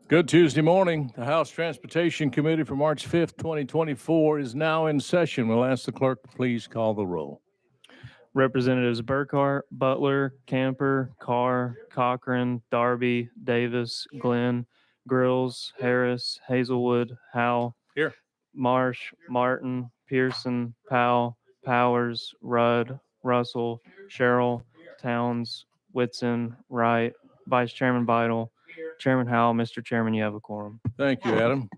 Good Tuesday morning. The House Transportation Committee for March 5th, 2024 is now in session. We'll ask the clerk to please call the roll. Representatives Burkhart, Butler, Camper, Carr, Cochran, Darby, Davis, Glenn, Grills, Harris, Hazelwood, Howell. Here. Marsh, Martin, Pearson, Powell, Powers, Rudd, Russell, Sherrill, Towns, Whitson, Wright, Vice Chairman Beidle, Chairman Howell. Mr. Chairman, you have a quorum. Thank you, Adam.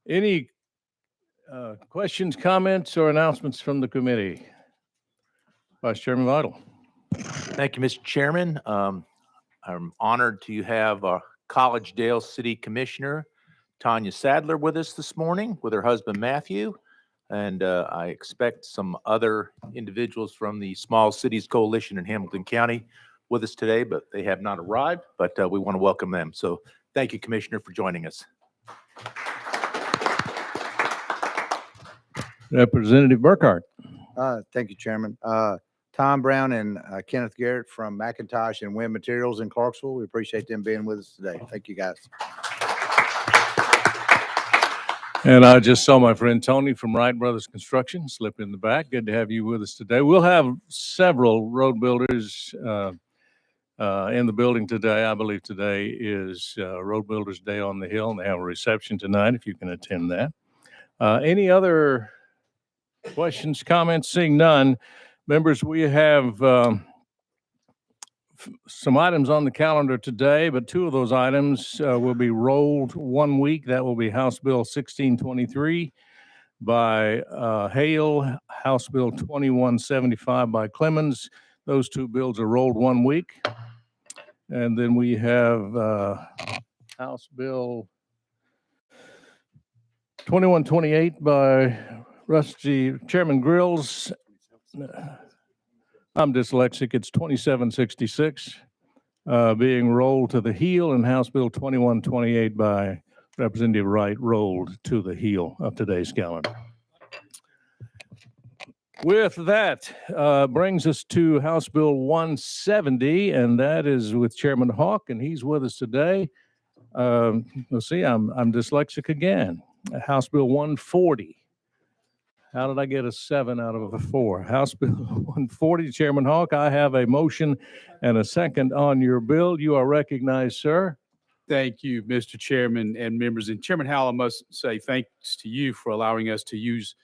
Any questions, comments, or announcements from the committee? Vice Chairman Beidle. Thank you, Mr. Chairman. I'm honored to have Collegedale City Commissioner Tanya Sadler with us this morning with her husband Matthew, and I expect some other individuals from the Small Cities Coalition in Hamilton County with us today, but they have not arrived, but we want to welcome them. So thank you, Commissioner, for joining us. Representative Burkhart. Thank you, Chairman. Tom Brown and Kenneth Garrett from McIntosh and Wind Materials in Clarksville. We appreciate them being with us today. Thank you, guys. And I just saw my friend Tony from Wright Brothers Construction slip in the back. Good to have you with us today. We'll have several road builders in the building today. I believe today is Road Builders Day on the Hill, and they have a reception tonight if you can attend that. Any other questions, comments? Seeing none. Members, we have some items on the calendar today, but two of those items will be rolled 1 week. That will be House Bill 1623 by Hale, House Bill 2175 by Clemens. Those two bills are rolled 1 week. And then we have House Bill 2128 by Rusty Chairman Grills. I'm dyslexic. It's 2766 being rolled to the heel, and House Bill 2128 by Representative Wright rolled to the heel of today's calendar. With that, brings us to House Bill 170, and that is with Chairman Hawk, and he's with us today. Let's see, I'm dyslexic again. House Bill 140. How did I get a 7 out of a 4? House Bill 140, Chairman Hawk, I have a motion and a second on your bill. You are recognized, sir. Thank you, Mr. Chairman and members. And Chairman Howell, I must say thanks to you for allowing us to use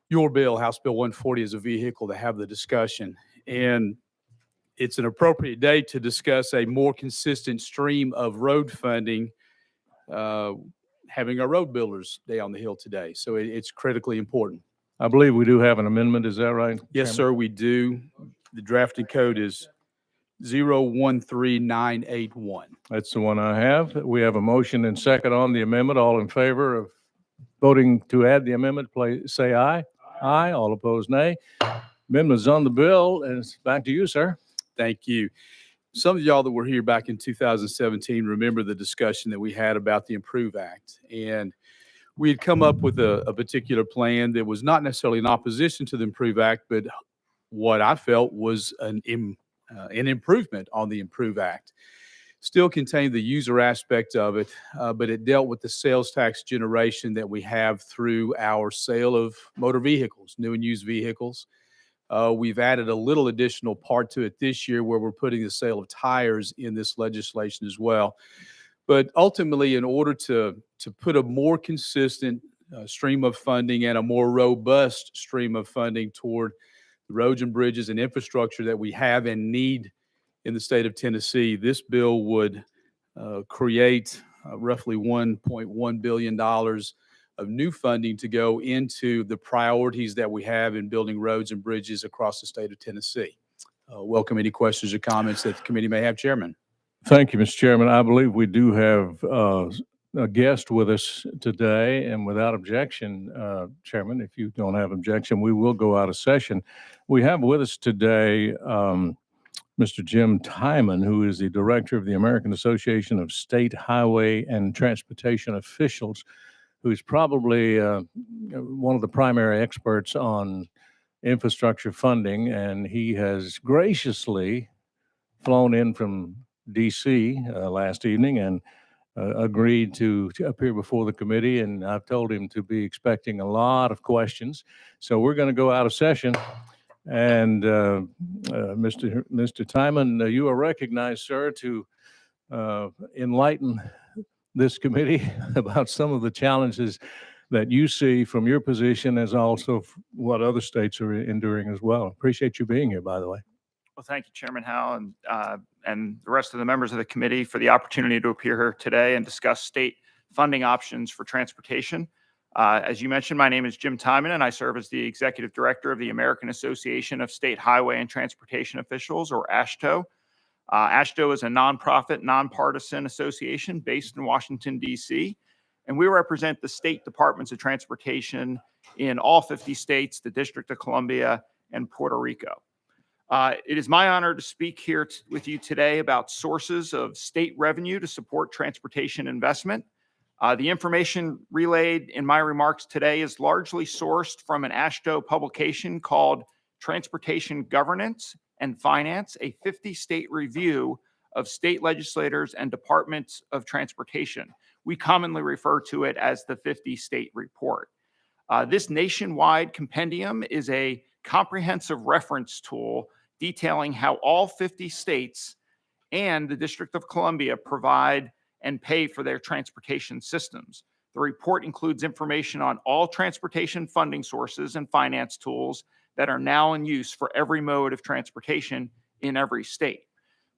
your bill, House Bill 140, as a vehicle to have the discussion. And it's an appropriate day to discuss a more consistent stream of road funding, having our Road Builders Day on the Hill today. So it's critically important. I believe we do have an amendment. Is that right? Yes, sir, we do. The drafted code is 013981. That's the one I have. We have a motion and second on the amendment. All in favor of voting to add the amendment, please say aye. Aye. All opposed, nay. Amendment's on the bill, and it's back to you, sir. Thank you. Some of y'all that were here back in 2017 remember the discussion that we had about the Improve Act. And we had come up with a particular plan that was not necessarily in opposition to the Improve Act, but what I felt was an improvement on the Improve Act. Still contained the user aspect of it, but it dealt with the sales tax generation that we have through our sale of motor vehicles, new and used vehicles. We've added a little additional part to it this year where we're putting the sale of tires in this legislation as well. But ultimately, in order to put a more consistent stream of funding and a more robust stream of funding toward the roads and bridges and infrastructure that we have and need in the state of Tennessee, this bill would create roughly $1.1 billion of new funding to go into the priorities that we have in building roads and bridges across the state of Tennessee. Welcome any questions or comments that the committee may have, Chairman. Thank you, Mr. Chairman. I believe we do have a guest with us today, and without objection, Chairman, if you don't have objection, we will go out of session. We have with us today Mr. Jim Timon, who is the director of the American Association of State Highway and Transportation Officials, who's probably one of the primary experts on infrastructure funding, and he has graciously flown in from D.C. Last evening and agreed to appear before the committee, and I've told him to be expecting a lot of questions. So we're going to go out of session. And Mr. Timon, you are recognized, sir, to enlighten this committee about some of the challenges that you see from your position, as also what other states are enduring as well. Appreciate you being here, by the way. Well, thank you, Chairman Howe, and the rest of the members of the committee for the opportunity to appear here today and discuss state funding options for transportation. As you mentioned, my name is Jim Timon, and I serve as the Executive Director of the American Association of State Highway and Transportation Officials, or AASHTO. AASHTO is a nonprofit, nonpartisan association based in Washington, D.C., and we represent the state departments of transportation in all 50 states, the District of Columbia, and Puerto Rico. It is my honor to speak here with you today about sources of state revenue to support transportation investment. The information relayed in my remarks today is largely sourced from an AASHTO publication called Transportation Governance and Finance, a 50-state review of state legislators and departments of transportation. We commonly refer to it as the 50-state report. This nationwide compendium is a comprehensive reference tool detailing how all 50 states and the District of Columbia provide and pay for their transportation systems. The report includes information on all transportation funding sources and finance tools that are now in use for every mode of transportation in every state.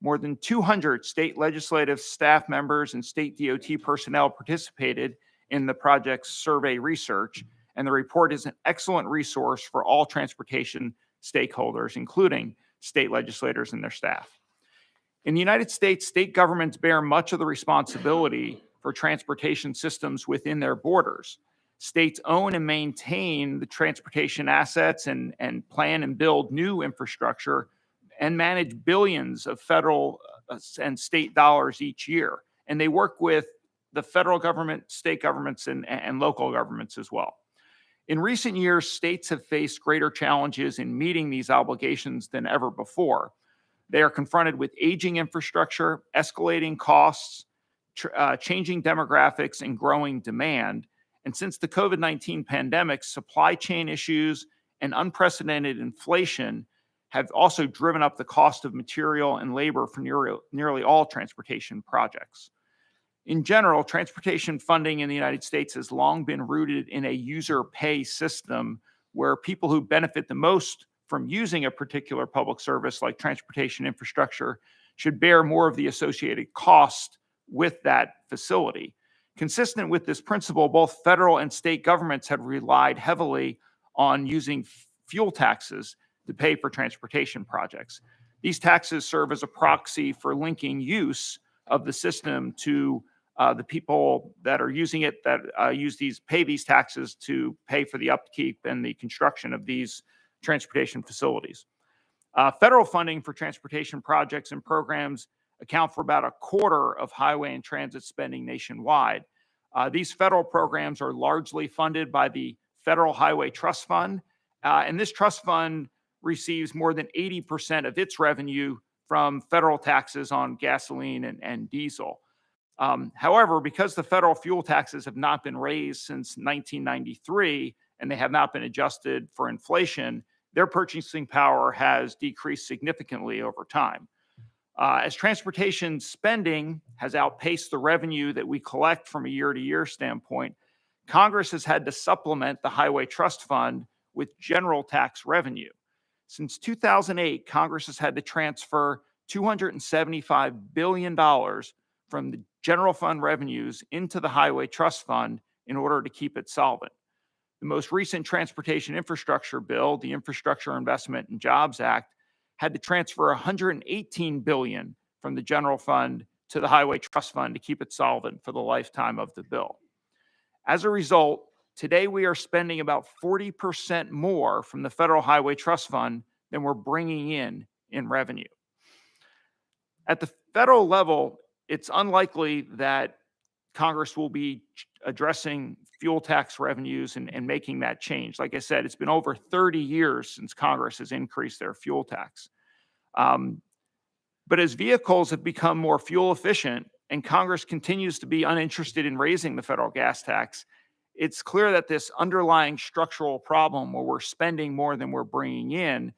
More than 200 state legislative staff members and state DOT personnel participated in the project's survey research, and the report is an excellent resource for all transportation stakeholders, including state legislators and their staff. In the United States, state governments bear much of the responsibility for transportation systems within their borders. States own and maintain the transportation assets and plan and build new infrastructure and manage billions of federal and state dollars each year. And they work with the federal government, state governments, and local governments as well. In recent years, states have faced greater challenges in meeting these obligations than ever before. They are confronted with aging infrastructure, escalating costs, changing demographics, and growing demand. And since the COVID-19 pandemic, supply chain issues and unprecedented inflation have also driven up the cost of material and labor for nearly all transportation projects. In general, transportation funding in the United States has long been rooted in a user pay system where people who benefit the most from using a particular public service like transportation infrastructure should bear more of the associated cost with that facility. Consistent with this principle, both federal and state governments have relied heavily on using fuel taxes to pay for transportation projects. These taxes serve as a proxy for linking use of the system to the people that are using it, that pay these taxes to pay for the upkeep and the construction of these transportation facilities. Federal funding for transportation projects and programs account for about a quarter of highway and transit spending nationwide. These federal programs are largely funded by the Federal Highway Trust Fund, and this trust fund receives more than 80% of its revenue from federal taxes on gasoline and diesel. However, because the federal fuel taxes have not been raised since 1993 and they have not been adjusted for inflation, their purchasing power has decreased significantly over time. As transportation spending has outpaced the revenue that we collect from a year-to-year standpoint, Congress has had to supplement the Highway Trust Fund with general tax revenue. Since 2008, Congress has had to transfer $275 billion from the general fund revenues into the Highway Trust Fund in order to keep it solvent. The most recent transportation infrastructure bill, the Infrastructure Investment and Jobs Act, had to transfer $118 billion from the general fund to the Highway Trust Fund to keep it solvent for the lifetime of the bill. As a result, today we are spending about 40% more from the Federal Highway Trust Fund than we're bringing in revenue. At the federal level, it's unlikely that Congress will be addressing fuel tax revenues and making that change. Like I said, it's been over 30 years since Congress has increased their fuel tax. But as vehicles have become more fuel efficient and Congress continues to be uninterested in raising the federal gas tax, it's clear that this underlying structural problem where we're spending more than we're bringing in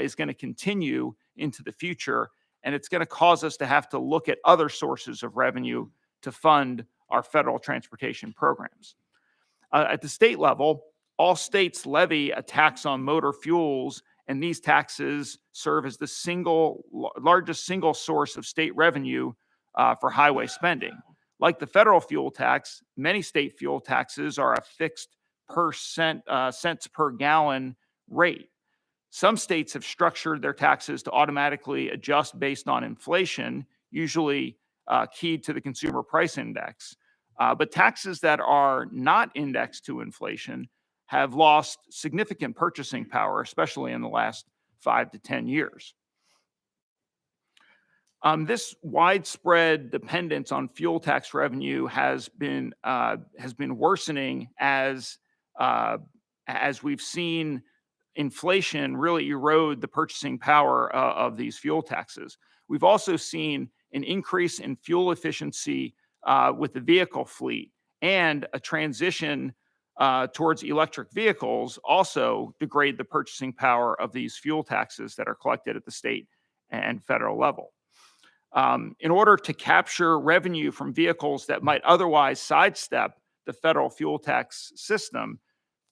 is going to continue into the future. And it's going to cause us to have to look at other sources of revenue to fund our federal transportation programs. At the state level, all states levy a tax on motor fuels, and these taxes serve as the largest single source of state revenue for highway spending. Like the federal fuel tax, many state fuel taxes are a fixed cents per gallon rate. Some states have structured their taxes to automatically adjust based on inflation, usually keyed to the consumer price index. But taxes that are not indexed to inflation have lost significant purchasing power, especially in the last 5 to 10 years. This widespread dependence on fuel tax revenue has been worsening as we've seen inflation really erode the purchasing power of these fuel taxes. We've also seen an increase in fuel efficiency with the vehicle fleet, and a transition towards electric vehicles also degrade the purchasing power of these fuel taxes that are collected at the state and federal level. In order to capture revenue from vehicles that might otherwise sidestep the federal fuel tax system,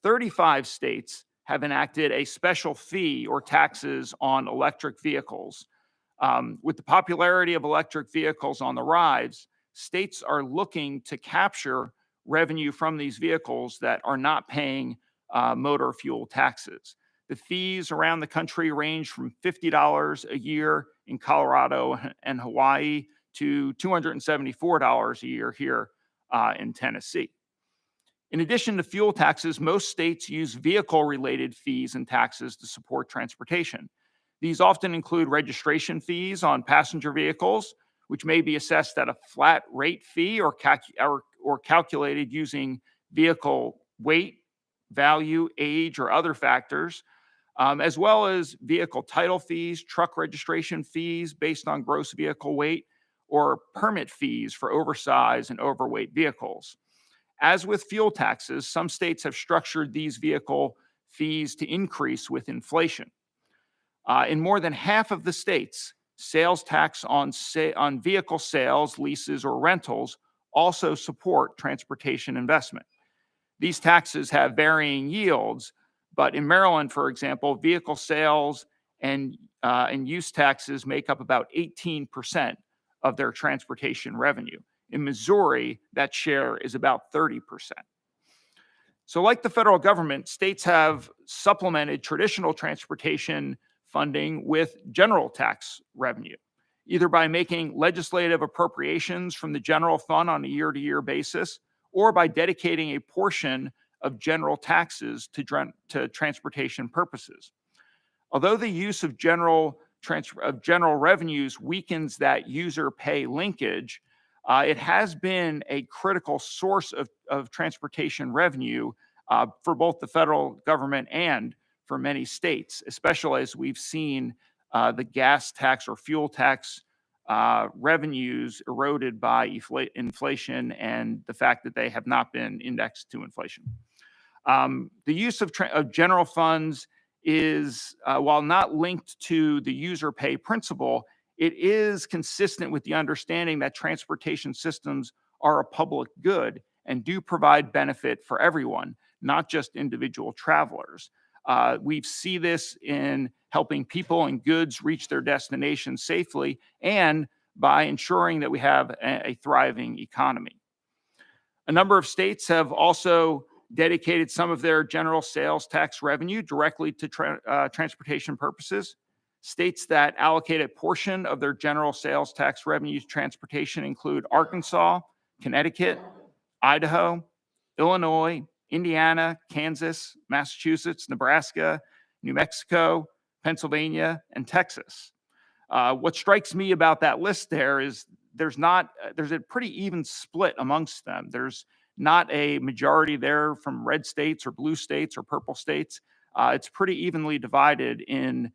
35 states have enacted a special fee or taxes on electric vehicles. With the popularity of electric vehicles on the rise, states are looking to capture revenue from these vehicles that are not paying motor fuel taxes. The fees around the country range from $50 a year in Colorado and Hawaii to $274 a year here in Tennessee. In addition to fuel taxes, most states use vehicle-related fees and taxes to support transportation. These often include registration fees on passenger vehicles, which may be assessed at a flat rate fee or calculated using vehicle weight, value, age, or other factors, as well as vehicle title fees, truck registration fees based on gross vehicle weight, or permit fees for oversized and overweight vehicles. As with fuel taxes, some states have structured these vehicle fees to increase with inflation. In more than half of the states, sales tax on vehicle sales, leases, or rentals also support transportation investment. These taxes have varying yields, but in Maryland, for example, vehicle sales and use taxes make up about 18% of their transportation revenue. In Missouri, that share is about 30%. So like the federal government, states have supplemented traditional transportation funding with general tax revenue, either by making legislative appropriations from the general fund on a year-to-year basis, or by dedicating a portion of general taxes to transportation purposes. Although the use of general revenues weakens that user pay linkage, it has been a critical source of transportation revenue for both the federal government and for many states, especially as we've seen the gas tax or fuel tax revenues eroded by inflation and the fact that they have not been indexed to inflation. The use of general funds is, while not linked to the user pay principle, it is consistent with the understanding that transportation systems are a public good and do provide benefit for everyone, not just individual travelers. We see this in helping people and goods reach their destination safely, and by ensuring that we have a thriving economy. A number of states have also dedicated some of their general sales tax revenue directly to transportation purposes. States that allocate a portion of their general sales tax revenue to transportation include Arkansas, Connecticut, Idaho, Illinois, Indiana, Kansas, Massachusetts, Nebraska, New Mexico, Pennsylvania, and Texas. What strikes me about that list there is there's a pretty even split amongst them. There's not a majority there from red states or blue states or purple states. It's pretty evenly divided in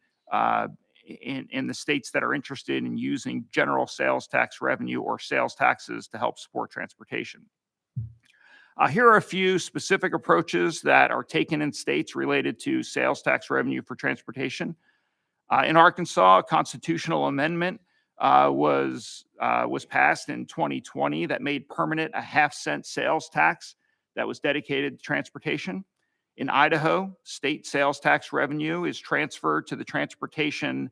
in the states that are interested in using general sales tax revenue or sales taxes to help support transportation. Here are a few specific approaches that are taken in states related to sales tax revenue for transportation. In Arkansas, a constitutional amendment was passed in 2020 that made permanent a half-cent sales tax that was dedicated to transportation. In Idaho, state sales tax revenue is transferred to the Transportation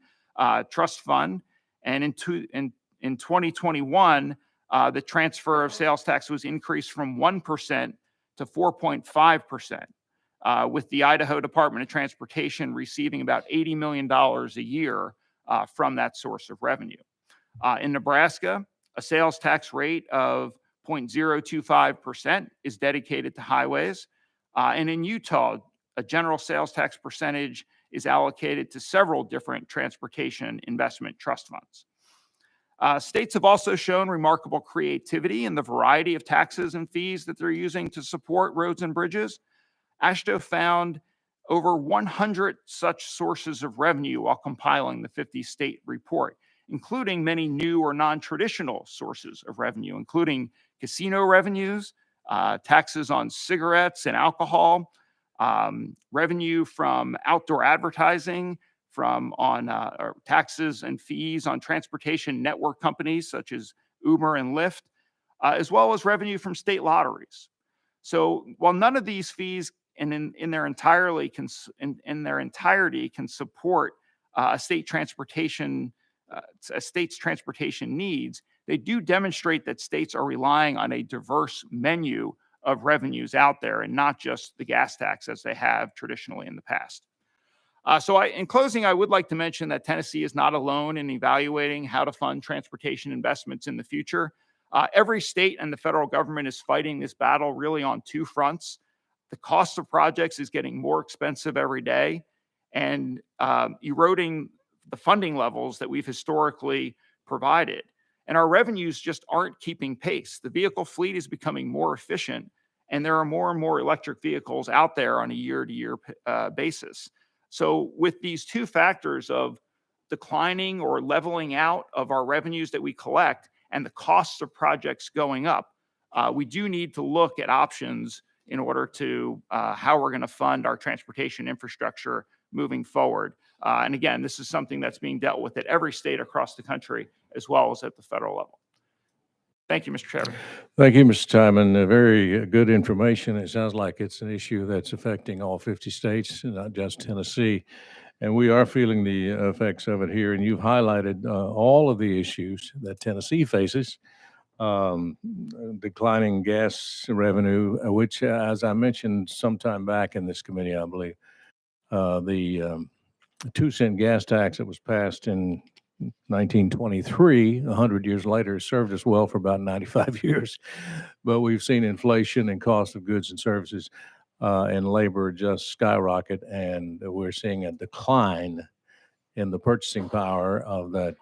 Trust Fund, and in 2021, the transfer of sales tax was increased from 1% to 4.5%, with the Idaho Department of Transportation receiving about $80 million a year from that source of revenue. In Nebraska, a sales tax rate of 0.025% is dedicated to highways. And in Utah, a general sales tax percentage is allocated to several different transportation investment trust funds. States have also shown remarkable creativity in the variety of taxes and fees that they're using to support roads and bridges. AASHTO found over 100 such sources of revenue while compiling the 50-state report, including many new or non-traditional sources of revenue, including casino revenues, taxes on cigarettes and alcohol, revenue from outdoor advertising, or taxes and fees on transportation network companies such as Uber and Lyft, as well as revenue from state lotteries. So while none of these fees in their entirety can support a state's transportation needs, they do demonstrate that states are relying on a diverse menu of revenues out there and not just the gas tax as they have traditionally in the past. In closing, I would like to mention that Tennessee is not alone in evaluating how to fund transportation investments in the future. Every state and the federal government is fighting this battle really on two fronts. The cost of projects is getting more expensive every day and eroding the funding levels that we've historically provided. And our revenues just aren't keeping pace. The vehicle fleet is becoming more efficient, and there are more and more electric vehicles out there on a year-to-year basis. So with these two factors of declining or leveling out of our revenues that we collect and the costs of projects going up, we do need to look at options in order to how we're going to fund our transportation infrastructure moving forward. And again, this is something that's being dealt with at every state across the country, as well as at the federal level. Thank you, Mr. Chairman. Thank you, Mr. Timon. Very good information. It sounds like it's an issue that's affecting all 50 states, not just Tennessee. And we are feeling the effects of it here. And you've highlighted all of the issues that Tennessee faces. Declining gas revenue, which, as I mentioned sometime back in this committee, I believe, the 2-cent gas tax that was passed in 1923, 100 years later, served us well for about 95 years. But we've seen inflation and cost of goods and services and labor just skyrocket, and we're seeing a decline in the purchasing power of that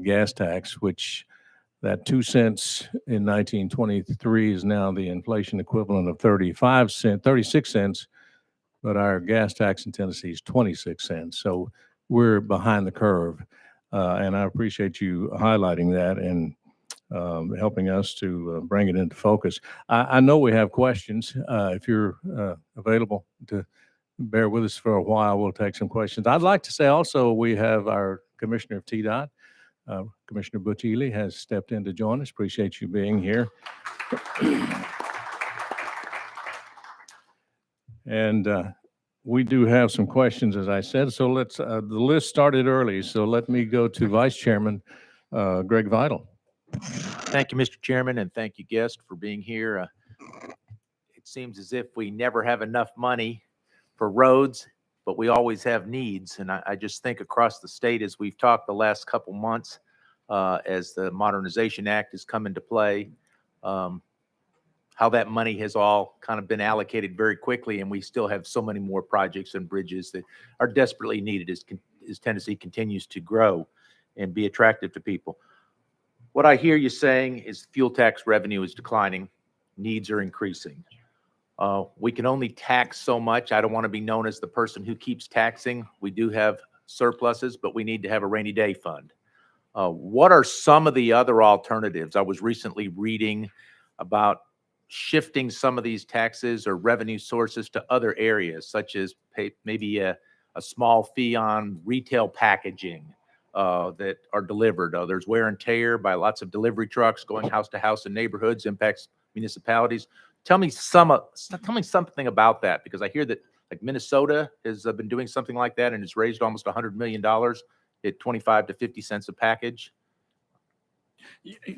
gas tax, which that 2 cents in 1923 is now the inflation equivalent of 36 cents, but our gas tax in Tennessee is 26 cents. So we're behind the curve. And I appreciate you highlighting that and helping us to bring it into focus. I know we have questions. If you're available to bear with us for a while, we'll take some questions. I'd like to say also we have our Commissioner of TDOT, Commissioner Butch Ely, has stepped in to join us. Appreciate you being here. And we do have some questions, as I said. So let's, the list started early. So let me go to Vice Chairman Greg Vidal. Thank you, Mr. Chairman, and thank you, guest, for being here. It seems as if we never have enough money for roads, but we always have needs. And I just think across the state, as we've talked the last couple months, as the Modernization Act has come into play, how that money has all kind of been allocated very quickly, and we still have so many more projects and bridges that are desperately needed as Tennessee continues to grow and be attractive to people. What I hear you saying is fuel tax revenue is declining, needs are increasing. We can only tax so much. I don't want to be known as the person who keeps taxing. We do have surpluses, but we need to have a rainy day fund. What are some of the other alternatives? I was recently reading about shifting some of these taxes or revenue sources to other areas, such as maybe a small fee on retail packaging that are delivered. There's wear and tear by lots of delivery trucks going house to house in neighborhoods, impacts municipalities. Tell me something about that, because I hear that like Minnesota has been doing something like that and has raised almost $100 million at 25 to 50 cents a package.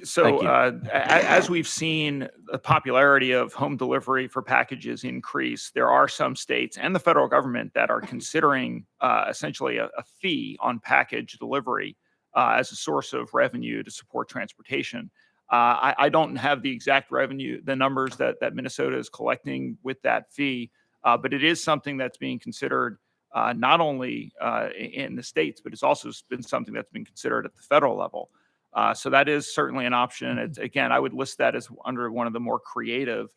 So Thank you. as we've seen the popularity of home delivery for packages increase, there are some states and the federal government that are considering essentially a fee on package delivery as a source of revenue to support transportation. I don't have the exact revenue, the numbers that Minnesota is collecting with that fee, but it is something that's being considered not only in the states, but it's also been something that's been considered at the federal level. So that is certainly an option. It's, again, I would list that as under one of the more creative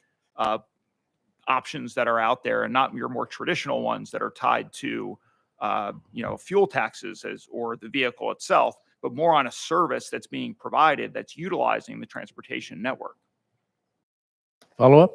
options that are out there, and not your more traditional ones that are tied to, fuel taxes or the vehicle itself, but more on a service that's being provided that's utilizing the transportation network. Follow up?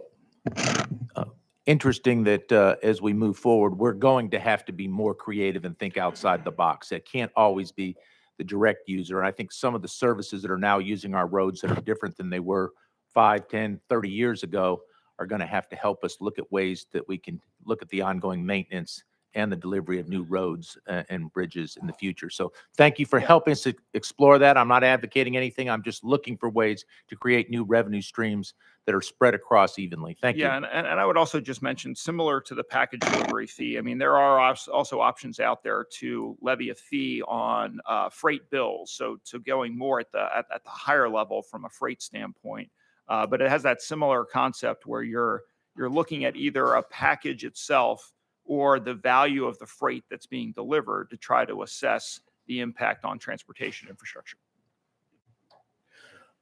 Interesting that as we move forward, we're going to have to be more creative and think outside the box. It can't always be the direct user. And I think some of the services that are now using our roads that are different than they were 5, 10, 30 years ago are going to have to help us look at ways that we can look at the ongoing maintenance and the delivery of new roads and bridges in the future. So thank you for helping us explore that. I'm not advocating anything. I'm just looking for ways to create new revenue streams that are spread across evenly. Thank you. Yeah, and I would also just mention, similar to the package delivery fee, I mean, there are also options out there to levy a fee on freight bills. So going more at the higher level from a freight standpoint. But it has that similar concept where you're looking at either a package itself or the value of the freight that's being delivered to try to assess the impact on transportation infrastructure.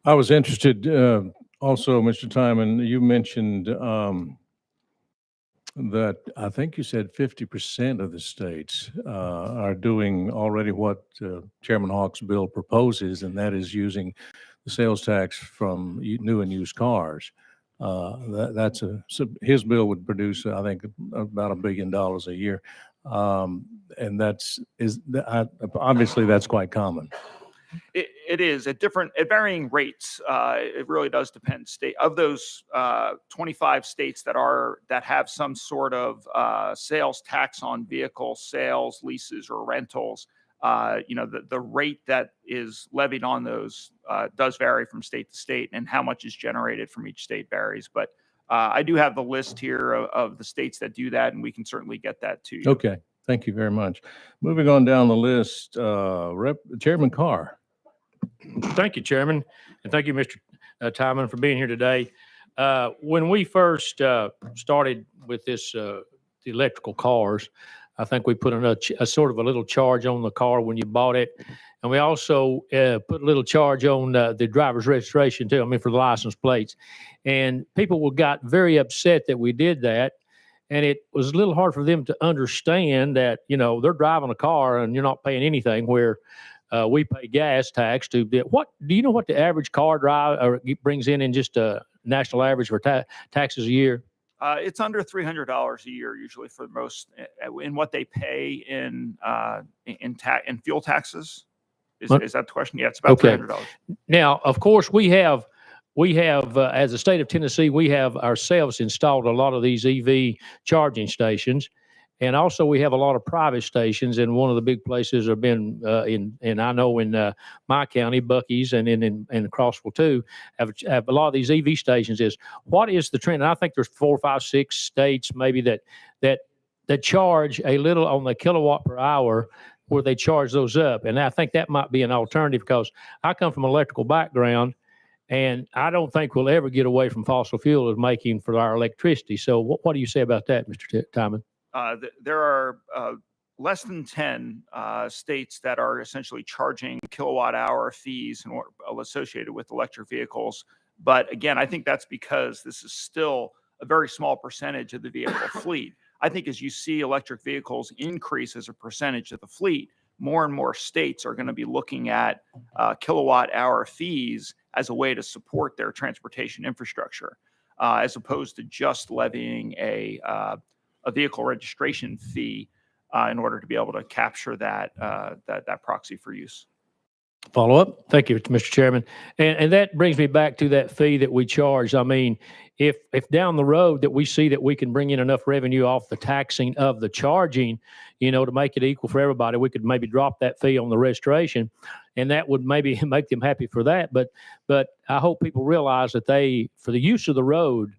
I was interested also, Mr. Timon, you mentioned that I think you said 50% of the states are doing already what Chairman Hawk's bill proposes, and that is using the sales tax from new and used cars. So his bill would produce, I think, about $1 billion a year, and obviously that's quite common. It is at varying rates. It really does depend. Of those 25 states that have some sort of sales tax on vehicle sales, leases, or rentals, the rate that is levied on those does vary from state to state, and how much is generated from each state varies. But I do have the list here of the states that do that, and we can certainly get that to you. Okay, thank you very much. Moving on down the list, Chairman Carr. Thank you, Chairman, and thank you, Mr. Timon, for being here today. When we first started with the electrical cars, I think we put a sort of a little charge on the car when you bought it, and we also put a little charge on the driver's registration too. I mean, for the license plates, and people got very upset that we did that, and it was a little hard for them to understand that they're driving a car and you're not paying anything, where we pay gas tax to what do you know what the average car drive or brings in just a national average for taxes a year? It's under $300 a year usually for most in what they pay in fuel taxes. Is that the question? Yeah, it's about $300. Now, of course, we have as a state of Tennessee, we have ourselves installed a lot of these EV charging stations. And also, we have a lot of private stations, and one of the big places have been in my county, Bucky's, and in Crossville too, have a lot of these EV stations. What is the trend? And I think there's 4, 5, 6 states maybe that charge a little on the kilowatt per hour, where they charge those up. And I think that might be an alternative, because I come from an electrical background, and I don't think we'll ever get away from fossil fuel as making for our electricity. So what do you say about that, Mr. Timon? There are less than 10 states that are essentially charging kilowatt hour fees associated with electric vehicles. But again, I think that's because this is still a very small percentage of the vehicle fleet. I think as you see electric vehicles increase as a percentage of the fleet, more and more states are going to be looking at kilowatt hour fees as a way to support their transportation infrastructure, as opposed to just levying a vehicle registration fee in order to be able to capture that proxy for use. Follow up? Thank you, Mr. Chairman. And that brings me back to that fee that we charge. I mean, if down the road that we see that we can bring in enough revenue off the taxing of the charging, to make it equal for everybody, we could maybe drop that fee on the registration, and that would maybe make them happy for that. But I hope people realize that for the use of the road,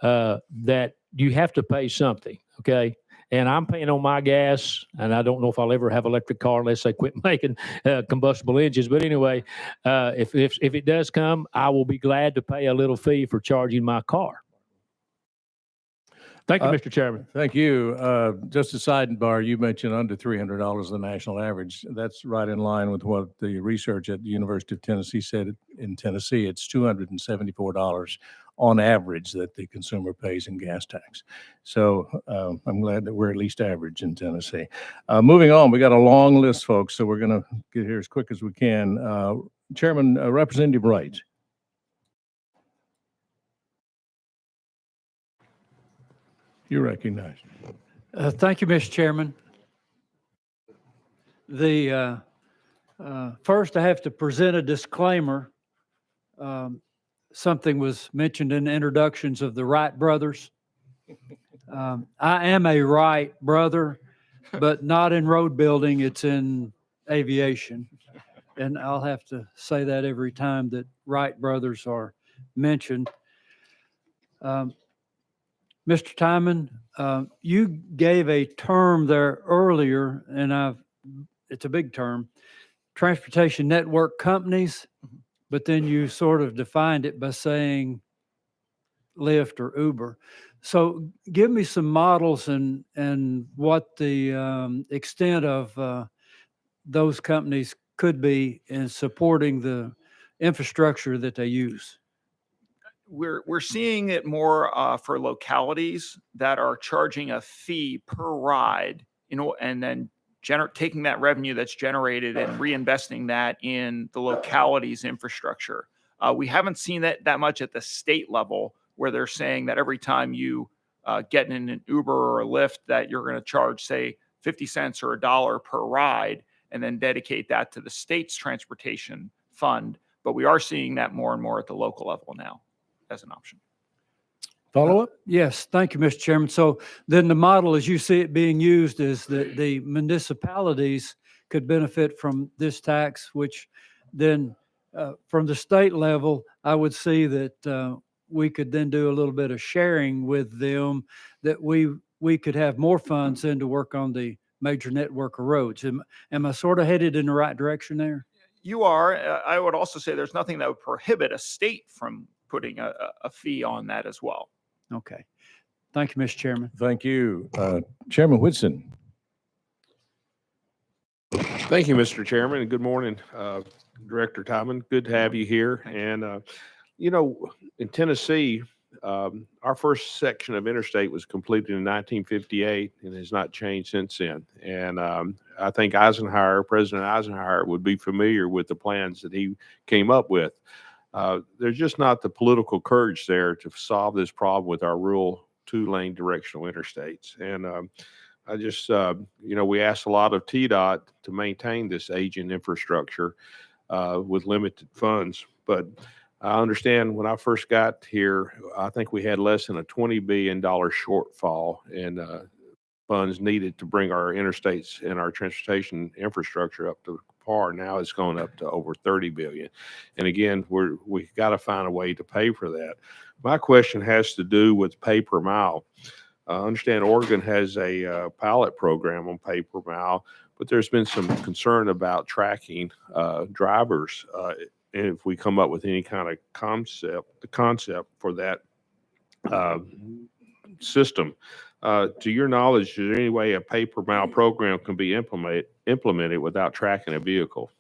that you have to pay something, okay? And I'm paying on my gas, and I don't know if I'll ever have an electric car unless they quit making combustible engines. But anyway, if it does come, I will be glad to pay a little fee for charging my car. Thank you, Mr. Chairman. Thank you. Just a sidebar, you mentioned under $300 the national average. That's right in line with what the research at the University of Tennessee said. In Tennessee, it's $274 on average that the consumer pays in gas tax. So I'm glad that we're at least average in Tennessee. Moving on, we got a long list, folks, so we're going to get here as quick as we can. Chairman, Representative Wright. You're recognized. Thank you, Mr. Chairman. First, I have to present a disclaimer. Something was mentioned in the introductions of the Wright brothers. I am a Wright brother, but not in road building. It's in aviation. And I'll have to say that every time that Wright brothers are mentioned. Mr. Timon, you gave a term there earlier, and it's a big term, transportation network companies, but then you sort of defined it by saying Lyft or Uber. So give me some models and what the extent of those companies could be in supporting the infrastructure that they use. We're seeing it more for localities that are charging a fee per ride, and then taking that revenue that's generated and reinvesting that in the locality's infrastructure. We haven't seen that much at the state level, where they're saying that every time you get in an Uber or a Lyft, that you're going to charge, say, 50 cents or $1 per ride, and then dedicate that to the state's transportation fund. But we are seeing that more and more at the local level now as an option. Follow up? Yes, thank you, Mr. Chairman. So then the model, as you see it being used, is that the municipalities could benefit from this tax, which then from the state level, I would see that we could then do a little bit of sharing with them, that we could have more funds in to work on the major network of roads. Am I sort of headed in the right direction there? You are. I would also say there's nothing that would prohibit a state from putting a fee on that as well. Okay. Thank you, Mr. Chairman. Thank you. Chairman Whitson. Thank you, Mr. Chairman, and good morning, Director Timon. Good to have you here. And, in Tennessee, our first section of interstate was completed in 1958 and has not changed since then. And I think President Eisenhower would be familiar with the plans that he came up with. There's just not the political courage there to solve this problem with our rural 2-lane directional interstates. And I just, we asked a lot of TDOT to maintain this aging infrastructure with limited funds. But I understand when I first got here, I think we had less than a $20 billion shortfall in funds needed to bring our interstates and our transportation infrastructure up to par. Now it's going up to over 30 billion. And again, we got to find a way to pay for that. My question has to do with pay per mile. I understand Oregon has a pilot program on pay per mile, but there's been some concern about tracking drivers. And if we come up with any kind of concept for that system. To your knowledge, is there any way a pay per mile program can be implemented without tracking a vehicle?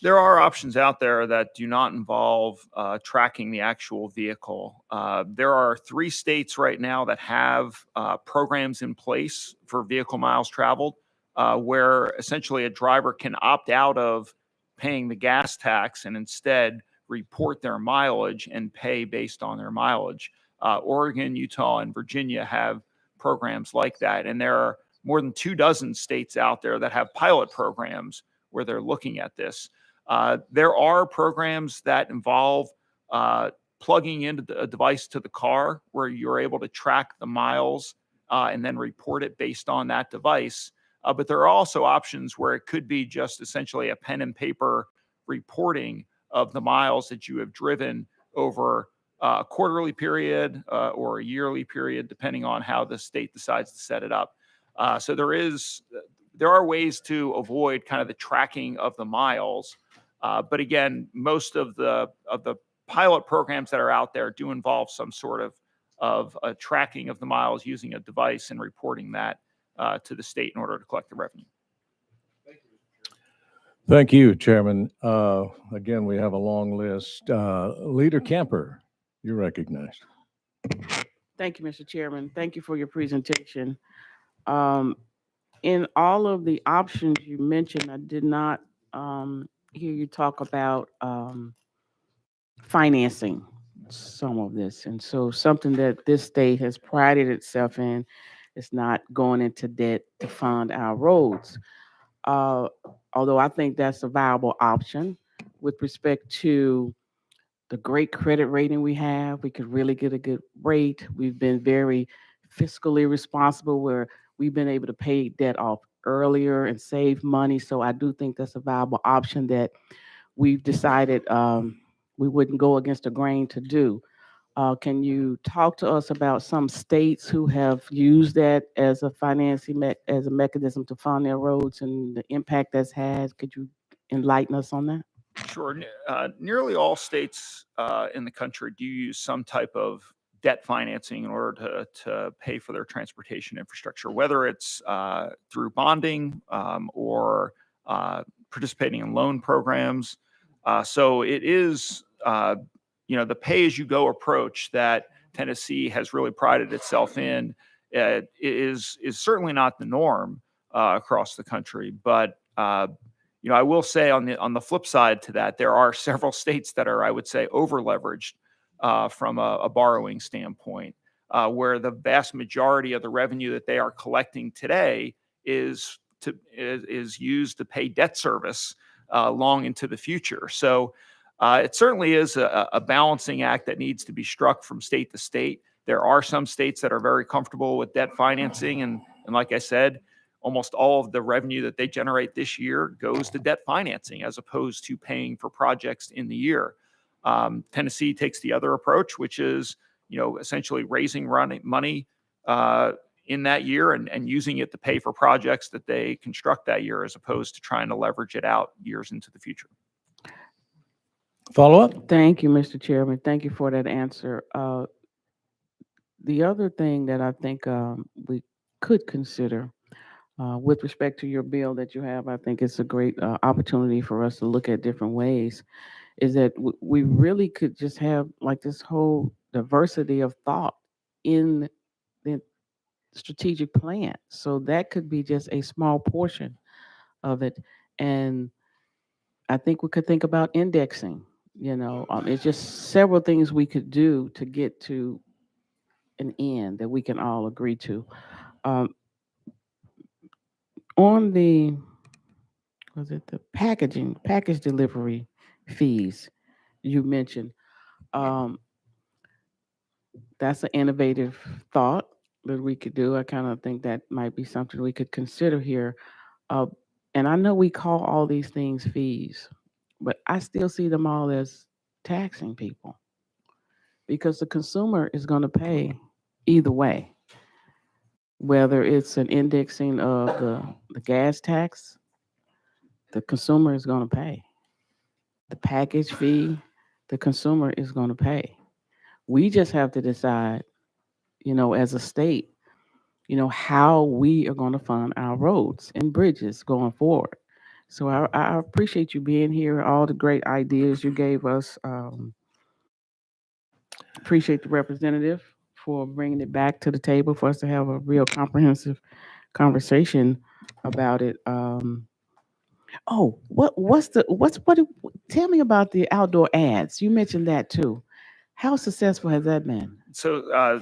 There are options out there that do not involve tracking the actual vehicle. There are 3 states right now that have programs in place for vehicle miles traveled. where essentially a driver can opt out of paying the gas tax and instead report their mileage and pay based on their mileage. Oregon, Utah, and Virginia have programs like that. And there are more than 24 states out there that have pilot programs where they're looking at this. There are programs that involve plugging into a device to the car where you're able to track the miles and then report it based on that device. But there are also options where it could be just essentially a pen and paper reporting of the miles that you have driven over a quarterly period or a yearly period, depending on how the state decides to set it up. So there are ways to avoid kind of the tracking of the miles. But again, most of the pilot programs that are out there do involve some sort of a tracking of the miles using a device and reporting that to the state in order to collect the revenue. Thank you, Chairman. Again, we have a long list. Leader Camper, you're recognized. Thank you, Mr. Chairman. Thank you for your presentation. In all of the options you mentioned, I did not hear you talk about financing some of this. And so something that this state has prided itself in is not going into debt to fund our roads. Although I think that's a viable option with respect to the great credit rating we have. We could really get a good rate. We've been very fiscally responsible where we've been able to pay debt off earlier and save money. So I do think that's a viable option that we've decided we wouldn't go against the grain to do. Can you talk to us about some states who have used that as a financing as a mechanism to fund their roads and the impact that's had? Could you enlighten us on that? Sure. Nearly all states in the country do use some type of debt financing in order to pay for their transportation infrastructure, whether it's through bonding or participating in loan programs. So it is, the pay-as-you-go approach that Tennessee has really prided itself in is certainly not the norm across the country. But I will say on the flip side to that, there are several states that are, I would say, over-leveraged from a borrowing standpoint, where the vast majority of the revenue that they are collecting today is used to pay debt service long into the future. So it certainly is a balancing act that needs to be struck from state to state. There are some states that are very comfortable with debt financing, and like I said, almost all of the revenue that they generate this year goes to debt financing as opposed to paying for projects in the year. Tennessee takes the other approach, which is, essentially raising money in that year and using it to pay for projects that they construct that year, as opposed to trying to leverage it out years into the future. Follow up? Thank you, Mr. Chairman. Thank you for that answer. The other thing that I think we could consider with respect to your bill that you have, I think it's a great opportunity for us to look at different ways, is that we really could just have like this whole diversity of thought in the strategic plan. So that could be just a small portion of it. And I think we could think about indexing. It's just several things we could do to get to an end that we can all agree to. On the package delivery fees you mentioned, that's an innovative thought that we could do. I kind of think that might be something we could consider here. And I know we call all these things fees, but I still see them all as taxing people, because the consumer is going to pay either way, whether it's an indexing of the gas tax, the consumer is going to pay. The package fee, the consumer is going to pay. We just have to decide, as a state, how we are going to fund our roads and bridges going forward. So I appreciate you being here, all the great ideas you gave us. Appreciate the representative for bringing it back to the table for us to have a real comprehensive conversation about it. Oh, tell me about the outdoor ads. You mentioned that too. How successful has that been? So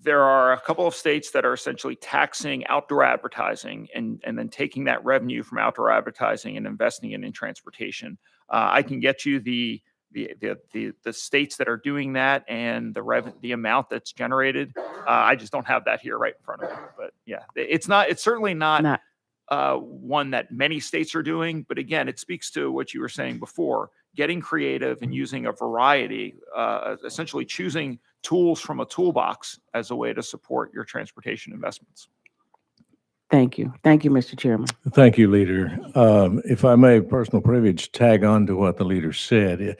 there are a couple of states that are essentially taxing outdoor advertising and then taking that revenue from outdoor advertising and investing it in transportation. I can get you the states that are doing that and the amount that's generated. I just don't have that here right in front of me. But yeah, it's certainly not Not one that many states are doing. But again, it speaks to what you were saying before, getting creative and using a variety, essentially choosing tools from a toolbox as a way to support your transportation investments. Thank you. Thank you, Mr. Chairman. Thank you, Leader. If I may, personal privilege, tag on to what the leader said.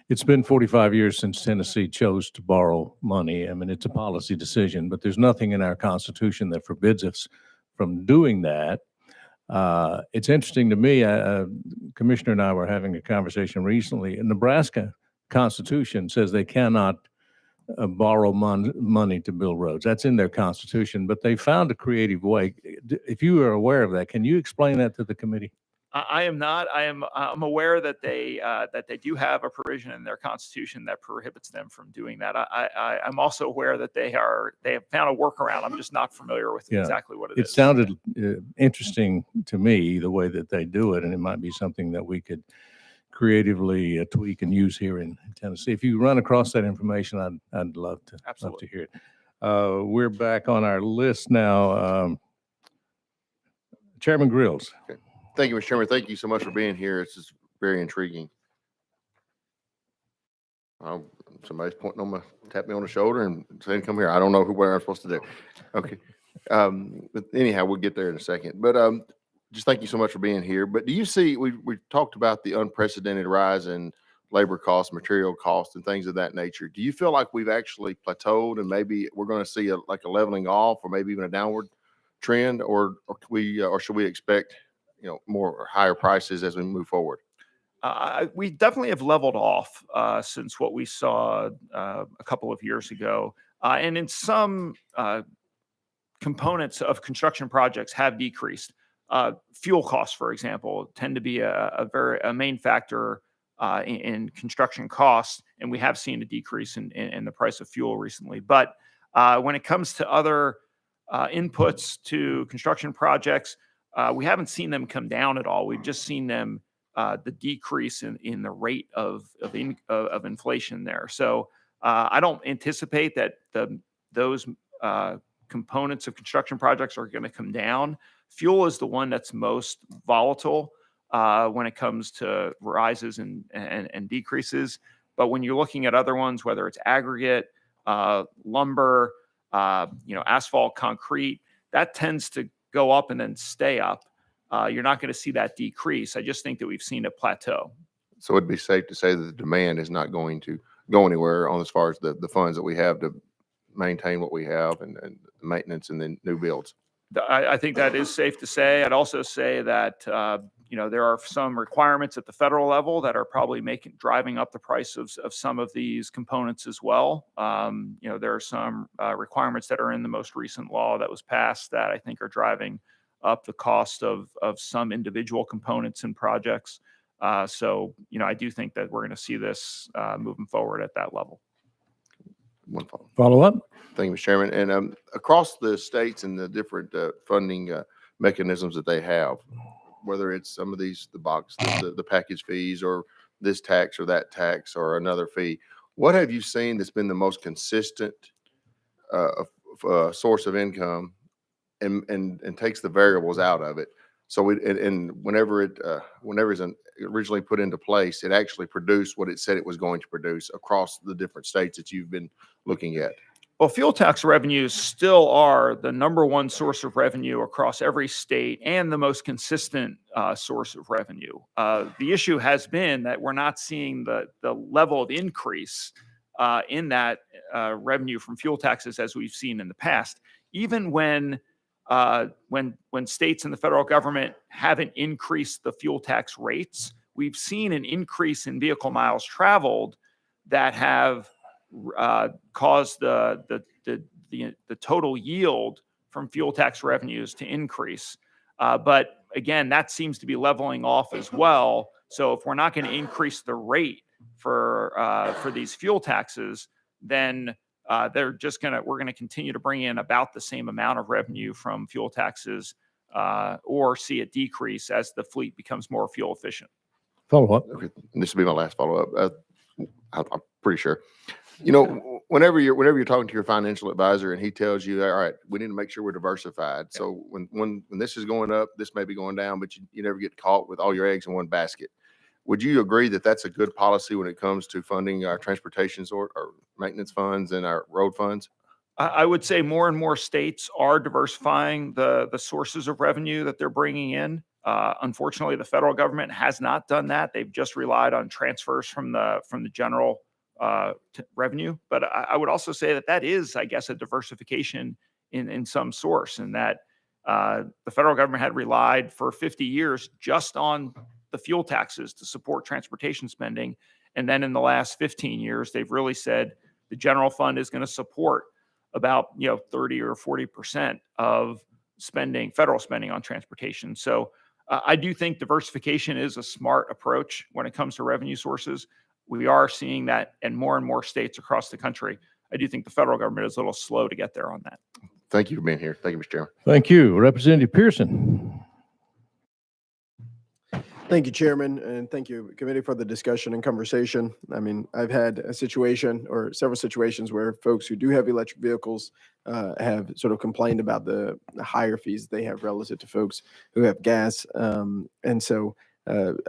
It's been 45 years since Tennessee chose to borrow money. I mean, it's a policy decision, but there's nothing in our Constitution that forbids us from doing that. It's interesting to me, Commissioner and I were having a conversation recently. The Nebraska Constitution says they cannot borrow money to build roads. That's in their Constitution, but they found a creative way. If you are aware of that, can you explain that to the committee? I am not. I'm aware that they do have a provision in their constitution that prohibits them from doing that. I'm also aware that they have found a workaround. I'm just not familiar with Yeah. exactly what it It is. sounded interesting to me, the way that they do it, and it might be something that we could creatively tweak and use here in Tennessee. If you run across that information, I'd love to Absolutely. hear it. We're back on our list now. Chairman Grills. Thank you, Mr. Chairman. Thank you so much for being here. It's just very intriguing. Somebody's tapping me on the shoulder and saying, come here. I don't know what I'm supposed to do. Okay. But anyhow, we'll get there in a second. But just thank you so much for being here. But do you see, we talked about the unprecedented rise in labor costs, material costs, and things of that nature. Do you feel like we've actually plateaued and maybe we're going to see a leveling off or maybe even a downward trend, or should we expect, more or higher prices as we move forward? We definitely have leveled off since what we saw a couple of years ago. And in some components of construction projects have decreased. Fuel costs, for example, tend to be a main factor in construction costs, and we have seen a decrease in the price of fuel recently. But when it comes to other inputs to construction projects, we haven't seen them come down at all. We've just seen them the decrease in the rate of inflation there. So I don't anticipate that those components of construction projects are going to come down. Fuel is the one that's most volatile when it comes to rises and decreases. But when you're looking at other ones, whether it's aggregate, lumber, asphalt, concrete, that tends to go up and then stay up. You're not going to see that decrease. I just think that we've seen a plateau. So it'd be safe to say that the demand is not going to go anywhere on as far as the funds that we have to maintain what we have and the maintenance and then new builds. I think that is safe to say. I'd also say that there are some requirements at the federal level that are probably driving up the price of some of these components as well. There are some requirements that are in the most recent law that was passed that I think are driving up the cost of some individual components and projects. So I do think that we're going to see this moving forward at that level. One Follow up. Thank you, Mr. Chairman. And across the states and the different funding mechanisms that they have, whether it's some of these, the package fees or this tax or that tax or another fee, what have you seen that's been the most consistent source of income and takes the variables out of it? So whenever it's originally put into place, it actually produced what it said it was going to produce across the different states that you've been looking at. Well, fuel tax revenues still are the number one source of revenue across every state and the most consistent source of revenue. The issue has been that we're not seeing the level of increase in that revenue from fuel taxes as we've seen in the past. Even when states and the federal government haven't increased the fuel tax rates, we've seen an increase in vehicle miles traveled that have caused the total yield from fuel tax revenues to increase. But again, that seems to be leveling off as well. So if we're not going to increase the rate for these fuel taxes, then we're going to continue to bring in about the same amount of revenue from fuel taxes, or see a decrease as the fleet becomes more fuel efficient. Follow up. Okay, this will be my last follow-up. I'm pretty sure. You know, whenever you're talking to your financial advisor and he tells you, all right, we need to make sure we're diversified. So when this is going up, this may be going down, but you never get caught with all your eggs in one basket. Would you agree that that's a good policy when it comes to funding our transportation or maintenance funds and our road funds? I would say more and more states are diversifying the sources of revenue that they're bringing in. Unfortunately, the federal government has not done that. They've just relied on transfers from the general revenue. But I would also say that is, I guess, a diversification in some source, and that the federal government had relied for 50 years just on the fuel taxes to support transportation spending. And then in the last 15 years, they've really said the general fund is going to support about 30 or 40% of spending, federal spending on transportation. So I do think diversification is a smart approach when it comes to revenue sources. We are seeing that in more and more states across the country. I do think the federal government is a little slow to get there on that. Thank you for being here. Thank you, Mr. Chairman. Thank you. Representative Pearson. Thank you, Chairman, and thank you, committee, for the discussion and conversation. I mean, I've had a situation or several situations where folks who do have electric vehicles have sort of complained about the higher fees they have relative to folks who have gas. And so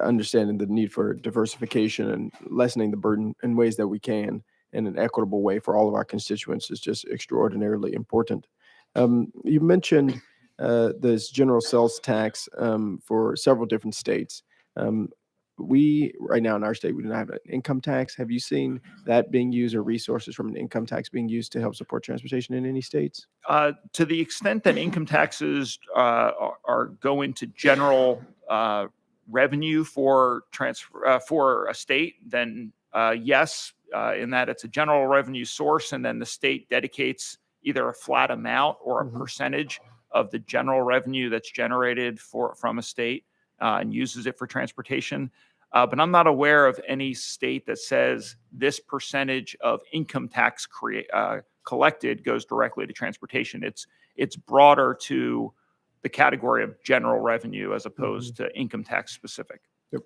understanding the need for diversification and lessening the burden in ways that we can in an equitable way for all of our constituents is just extraordinarily important. You mentioned this general sales tax for several different states. We, right now in our state, we do not have an income tax. Have you seen that being used or resources from an income tax being used to help support transportation in any states? To the extent that income taxes are go into general revenue for a state, then yes, in that it's a general revenue source, and then the state dedicates either a flat amount or a percentage of the general revenue that's generated from a state and uses it for transportation. But I'm not aware of any state that says this percentage of income tax collected goes directly to transportation. It's broader to the category of general revenue as opposed to income tax specific. Yep.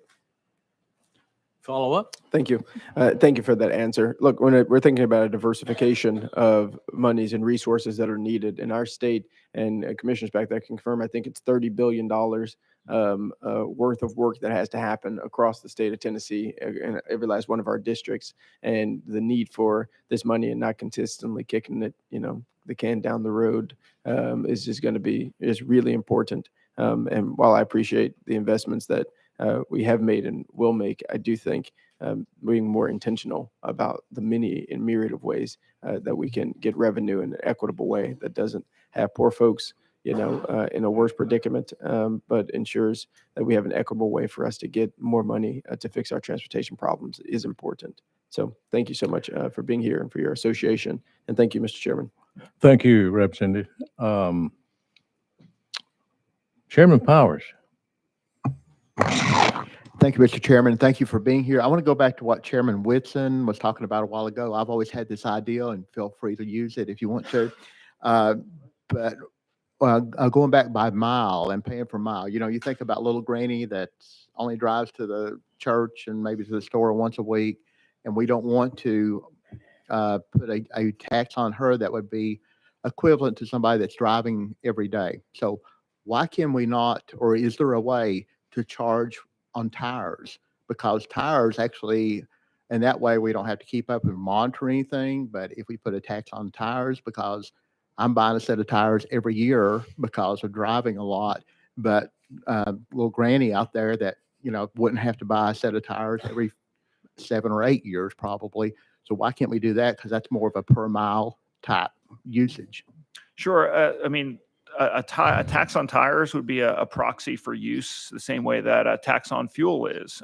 Follow up. Thank you. Thank you for that answer. Look, when we're thinking about a diversification of monies and resources that are needed in our state, and commissioners back there can confirm, I think it's $30 billion worth of work that has to happen across the state of Tennessee in every last one of our districts, and the need for this money and not consistently kicking it, the can down the road is just going to be really important. And while I appreciate the investments that we have made and will make, I do think being more intentional about the many and myriad of ways that we can get revenue in an equitable way that doesn't have poor folks, in a worse predicament, but ensures that we have an equitable way for us to get more money to fix our transportation problems is important. So thank you so much for being here and for your association. And thank you, Mr. Chairman. Thank you, Representative. Chairman Powers. Thank you, Mr. Chairman. Thank you for being here. I want to go back to what Chairman Whitson was talking about a while ago. I've always had this idea, and feel free to use it if you want to. But going back by mile and paying per mile, you think about little granny that only drives to the church and maybe to the store once a week, and we don't want to put a tax on her that would be equivalent to somebody that's driving every day. So why can we not, or is there a way to charge on tires? Because tires actually, and that way we don't have to keep up and monitor anything. But if we put a tax on tires, because I'm buying a set of tires every year because of driving a lot, but little granny out there that, wouldn't have to buy a set of tires every 7 or 8 years probably. So why can't we do that? Because that's more of a per mile type usage. Sure. I mean, a tax on tires would be a proxy for use, the same way that a tax on fuel is.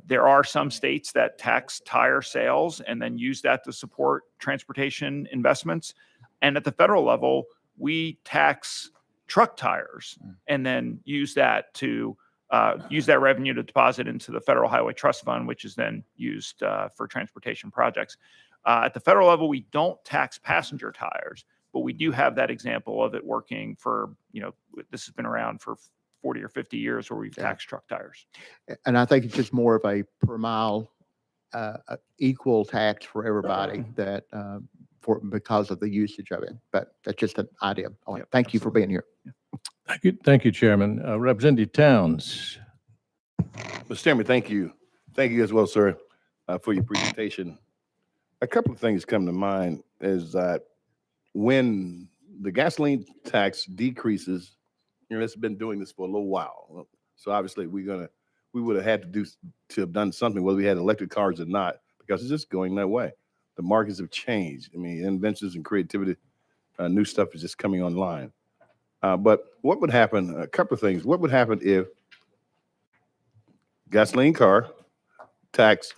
There are some states that tax tire sales and then use that to support transportation investments. And at the federal level, we tax truck tires and then use that to use that revenue to deposit into the Federal Highway Trust Fund, which is then used for transportation projects. At the federal level, we don't tax passenger tires, but we do have that example of it working for, this has been around for 40 or 50 years where we've taxed truck tires. And I think it's just more of a per mile, equal tax for everybody that, because of the usage of it. But that's just an idea. All right. Yep, Thank you for being here. Thank you, Chairman. Representative Towns. Mr. Chairman, thank you. Thank you as well, sir, for your presentation. A couple of things come to mind is that when the gasoline tax decreases, it's been doing this for a little while. So obviously we would have had to have done something, whether we had electric cars or not, because it's just going that way. The markets have changed. I mean, inventions and creativity, new stuff is just coming online. But what would happen, a couple of things, what would happen if gasoline car tax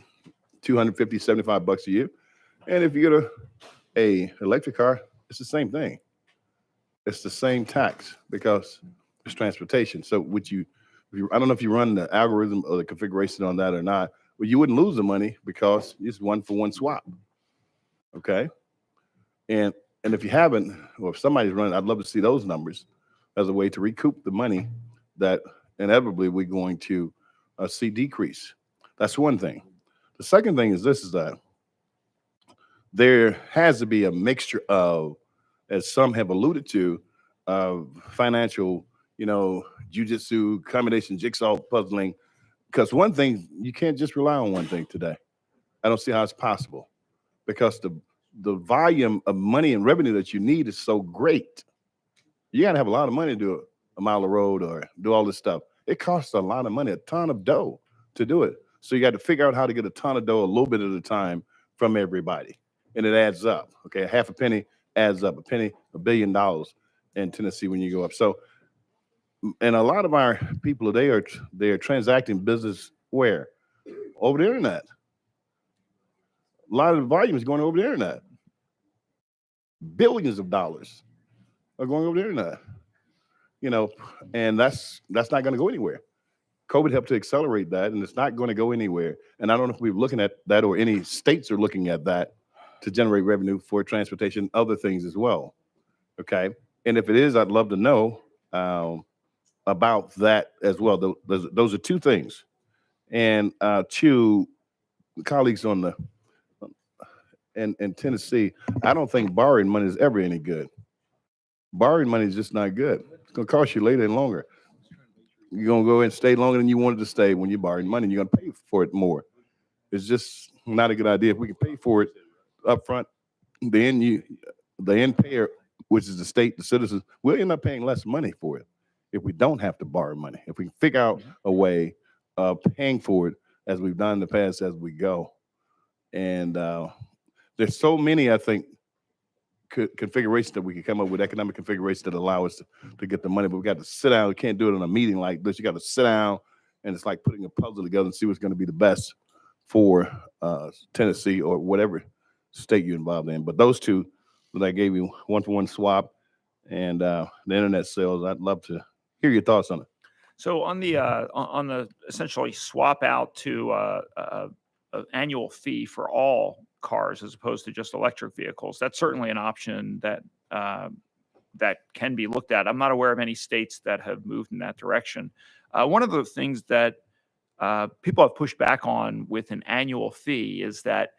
$250, $75 a year, and if you get a electric car, it's the same thing. It's the same tax because it's transportation. So would you, I don't know if you run the algorithm or the configuration on that or not, but you wouldn't lose the money because it's 1-for-1 swap. Okay. And if you haven't, or if somebody's running, I'd love to see those numbers as a way to recoup the money that inevitably we're going to see decrease. That's one thing. The second thing is this, is that there has to be a mixture of, as some have alluded to, financial, jujitsu, combination, jigsaw puzzling. Because one thing, you can't just rely on one thing today. I don't see how it's possible because the volume of money and revenue that you need is so great. You got to have a lot of money to do a mile of road or do all this stuff. It costs a lot of money, a ton of dough to do it. So you got to figure out how to get a ton of dough a little bit at a time from everybody. And it adds up. Okay. Half a penny adds up. A penny, $1 billion in Tennessee when you go up. So, and a lot of our people today they're transacting business where? Over the internet. A lot of the volume is going over the internet. Billions of dollars are going over the internet. And that's not going to go anywhere. COVID helped to accelerate that, and it's not going to go anywhere. And I don't know if we're looking at that or any states are looking at that to generate revenue for transportation, other things as well. Okay. And if it is, I'd love to know about that as well. Those are two things. And to colleagues in Tennessee, I don't think borrowing money is ever any good. Borrowing money is just not good. It's going to cost you later and longer. You're going to go and stay longer than you wanted to stay when you're borrowing money, and you're going to pay for it more. It's just not a good idea. If we can pay for it up front, the end payer, which is the state, the citizens, we'll end up paying less money for it if we don't have to borrow money. If we can figure out a way of paying for it as we've done in the past as we go. And there's so many, I think, configurations that we can come up with, economic configurations that allow us to get the money, but we got to sit down. We can't do it in a meeting like this. You got to sit down, and it's like putting a puzzle together and see what's going to be the best for Tennessee or whatever state you're involved in. But those two that I gave you, 1-for-1 swap and the internet sales, I'd love to hear your thoughts on it. So on the essentially swap out to an annual fee for all cars as opposed to just electric vehicles, that's certainly an option that that can be looked at. I'm not aware of any states that have moved in that direction. One of the things that people have pushed back on with an annual fee is that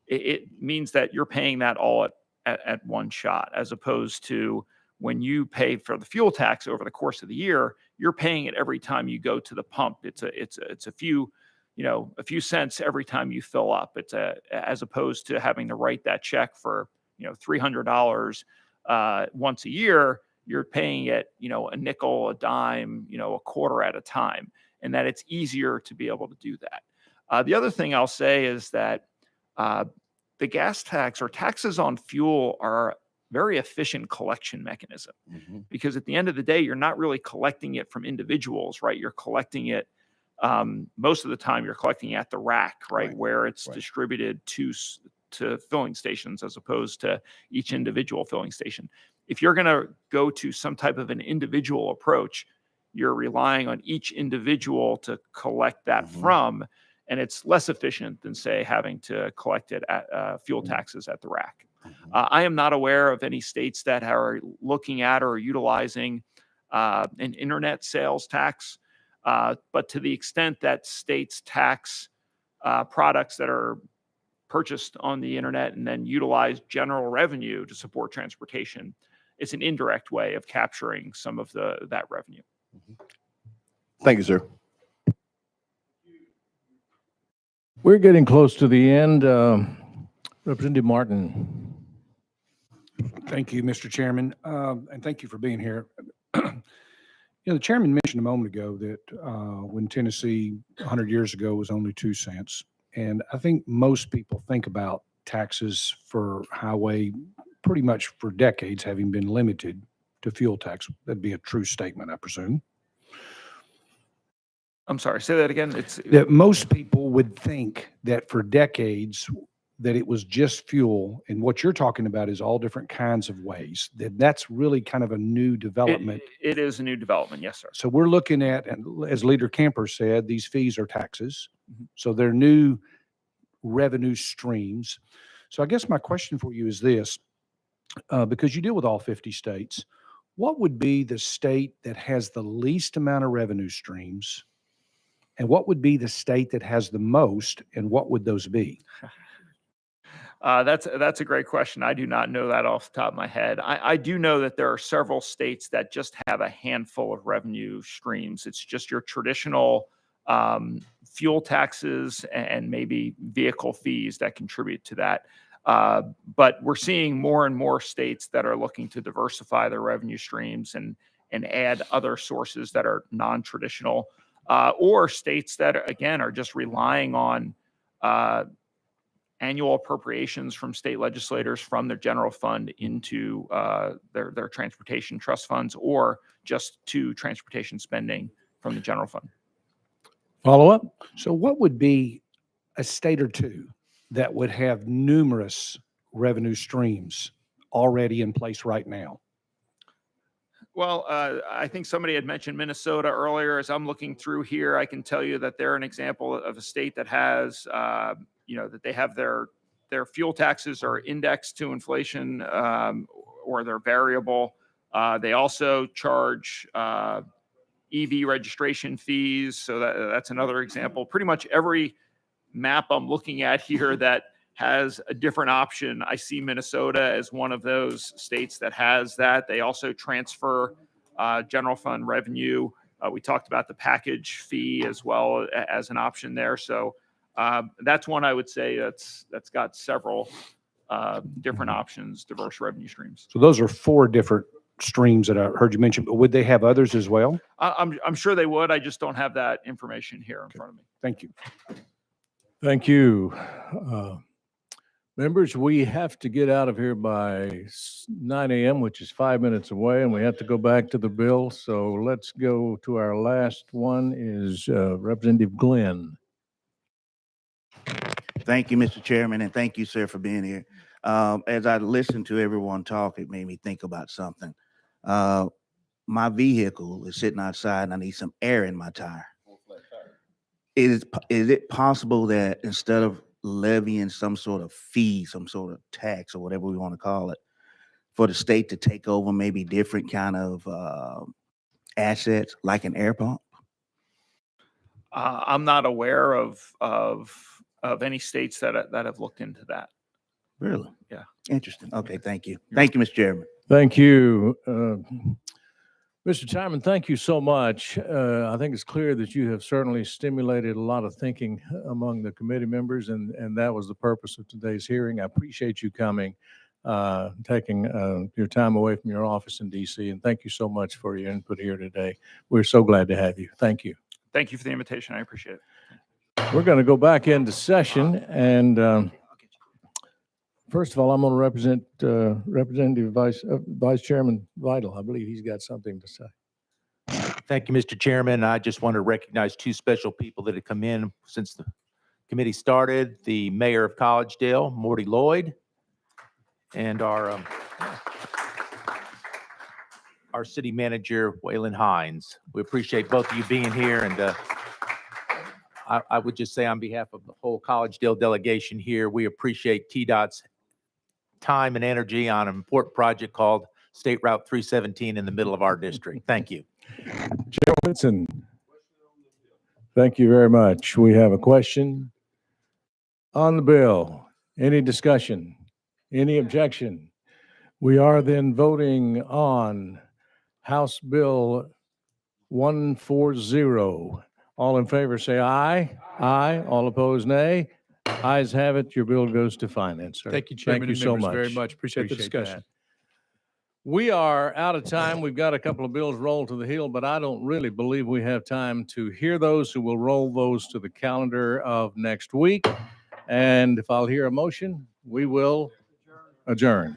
it means that you're paying that all at one shot, as opposed to when you pay for the fuel tax over the course of the year, you're paying it every time you go to the pump. It's a few cents every time you fill up. As opposed to having to write that check for $300 once a year. You're paying it a nickel, a dime, a quarter at a time, and that it's easier to be able to do that. The other thing I'll say is that the gas tax or taxes on fuel are a very efficient collection mechanism, because at the end of the day, you're not really collecting it from individuals, right? You're collecting it most of the time. You're collecting at the rack, right, where it's distributed to filling stations as opposed to each individual filling station. if you're going to go to some type of an individual approach, you're relying on each individual to collect that from, and it's less efficient than, say, having to collect it at fuel taxes at the rack. I am not aware of any states that are looking at or utilizing an internet sales tax, but to the extent that states tax products that are purchased on the internet and then utilize general revenue to support transportation, it's an indirect way of capturing some of that revenue. Thank you, sir. We're getting close to the end. Representative Martin. Thank you, Mr. Chairman, and thank you for being here. The chairman mentioned a moment ago that when Tennessee 100 years ago was only 2 cents, and I think most people think about taxes for highway pretty much for decades having been limited to fuel tax. That'd be a true statement, I presume. I'm sorry, say that again. It's That most people would think that for decades that it was just fuel, and what you're talking about is all different kinds of ways. That's really kind of a new development. it is a new development, yes, sir. So we're looking at, and as Leader Camper said, these fees are taxes. So they're new revenue streams. So I guess my question for you is this, because you deal with all 50 states, what would be the state that has the least amount of revenue streams? And what would be the state that has the most, and what would those be? That's a great question. I do not know that off the top of my head. I do know that there are several states that just have a handful of revenue streams. It's just your traditional fuel taxes and maybe vehicle fees that contribute to that. But we're seeing more and more states that are looking to diversify their revenue streams and add other sources that are non-traditional, or states that, again, are just relying on annual appropriations from state legislators from their general fund into their transportation trust funds, or just to transportation spending from the general fund. Follow up? So what would be a state or two that would have numerous revenue streams already in place right now? Well, I think somebody had mentioned Minnesota earlier. As I'm looking through here, I can tell you that they're an example of a state that has, that they have their fuel taxes are indexed to inflation, or they're variable. They also charge EV registration fees. So that's another example. Pretty much every map I'm looking at here that has a different option, I see Minnesota as one of those states that has that. They also transfer general fund revenue. We talked about the package fee as well as an option there. So that's one I would say that's got several different options, diverse revenue streams. So those are 4 different streams that I heard you mention, but would they have others as well? I'm sure they would. I just don't have that information here in front of me. Thank you. Thank you. Members, we have to get out of here by 9 a.m., which is 5 minutes away, and we have to go back to the bill. So let's go to our last one is Representative Glenn. Thank you, Mr. Chairman, and thank you, sir, for being here. As I listened to everyone talk, it made me think about something. My vehicle is sitting outside and I need some air in my tire. Is it possible that instead of levying some sort of fee, some sort of tax or whatever we want to call it, for the state to take over maybe different kind of assets like an air pump? I'm not aware of any states that have looked into that. Really? Yeah. Interesting. Okay, thank you. Thank you, Mr. Chairman. Thank you. Mr. Timon, thank you so much. I think it's clear that you have certainly stimulated a lot of thinking among the committee members, and that was the purpose of today's hearing. I appreciate you coming, taking your time away from your office in D.C., and thank you so much for your input here today. We're so glad to have you. Thank you. Thank you for the invitation. I appreciate it. We're going to go back into session, and first of all, I'm going to represent Representative Vice Chairman Vital. I believe he's got something to say. Thank you, Mr. Chairman. I just want to recognize 2 special people that have come in since the committee started. The Mayor of Collegedale, Morty Lloyd, and our our city manager, Waylon Hines. We appreciate both of you being here, and I would just say on behalf of the whole Collegedale delegation here, we appreciate TDOT's time and energy on an important project called State Route 317 in the middle of our district. Thank you. Chair Whitson. Thank you very much. We have a question on the bill. Any discussion? Any objection? We are then voting on House Bill 140. All in favor, say aye. Aye. All opposed, nay. Ayes have it. Your bill goes to finance, sir. Thank you, Chairman you and so members, very much. much. Appreciate the Appreciate discussion. that. We are out of time. We've got a couple of bills rolled to the hill, but I don't really believe we have time to hear those, so we'll roll those to the calendar of next week. And if I'll hear a motion, we will adjourn.